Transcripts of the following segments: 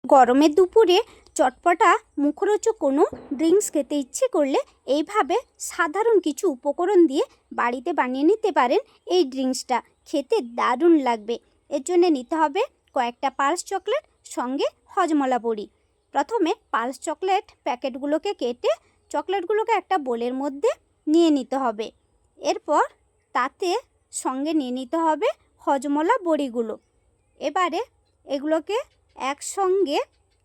গরমের দুপুরে চটপটা মুখরোচক কোনো ড্রিঙ্কস খেতে ইচ্ছে করলে এইভাবে সাধারণ কিছু উপকরণ দিয়ে বাড়িতে বানিয়ে নিতে পারেন। এই ড্রিঙ্কসটা খেতে দারুণ লাগবে। এর জন্য নিতে হবে কয়েকটা পালস চকলেট, সঙ্গে হজমলা বড়ি। প্রথমে পালস চকলেট প্যাকেটগুলোকে কেটে চকলেটগুলোকে একটা বোলের মধ্যে নিয়ে নিতে হবে। এরপর তাতে সঙ্গে নিয়ে নিতে হবে হজমলা বড়িগুলো। এবারে এগুলোকে একসঙ্গে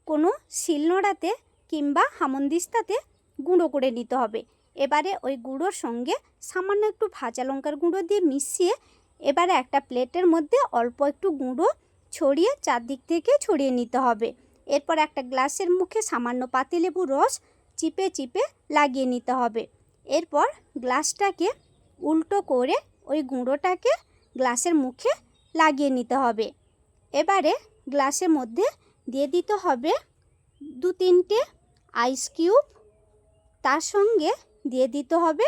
কোনো শিলনোড়াতে কিংবা হামনদিস্তাতে গুঁড়ো করে নিতে হবে। এবারে ওই গুঁড়োর সঙ্গে সামান্য একটু ভাজা লঙ্কার গুঁড়ো দিয়ে মিশিয়ে এবারে একটা প্লেটের মধ্যে অল্প একটু গুঁড়ো ছড়িয়ে চারদিক থেকে ছড়িয়ে নিতে হবে। এরপর একটা গ্লাসের মুখে সামান্য পাতিলেবুর রস চিপে চিপে লাগিয়ে নিতে হবে। এরপর গ্লাসটাকে উল্টো করে ওই গুঁড়োটাকে গ্লাসের মুখে লাগিয়ে নিতে হবে। এবারে গ্লাসের মধ্যে দিয়ে দিতে হবে 2-3টে আইস কিউব। তার সঙ্গে দিয়ে দিতে হবে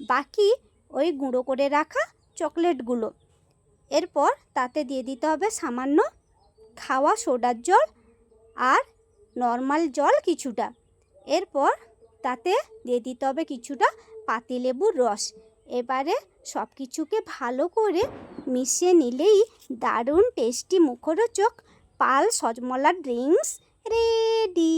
বাকি ওই গুঁড়ো করে রাখা চকলেটগুলো। এরপর তাতে দিয়ে দিতে হবে সামান্য খাওয়া সোডার জল আর নর্মাল জল কিছুটা। এরপর তাতে দিয়ে দিতে হবে কিছুটা পাতিলেবুর রস। এবারে সব কিছুকে ভালো করে মিশিয়ে নিলেই দারুণ টেস্টি মুখরোচক পালস হজমলা ড্রিঙ্কস রেডি।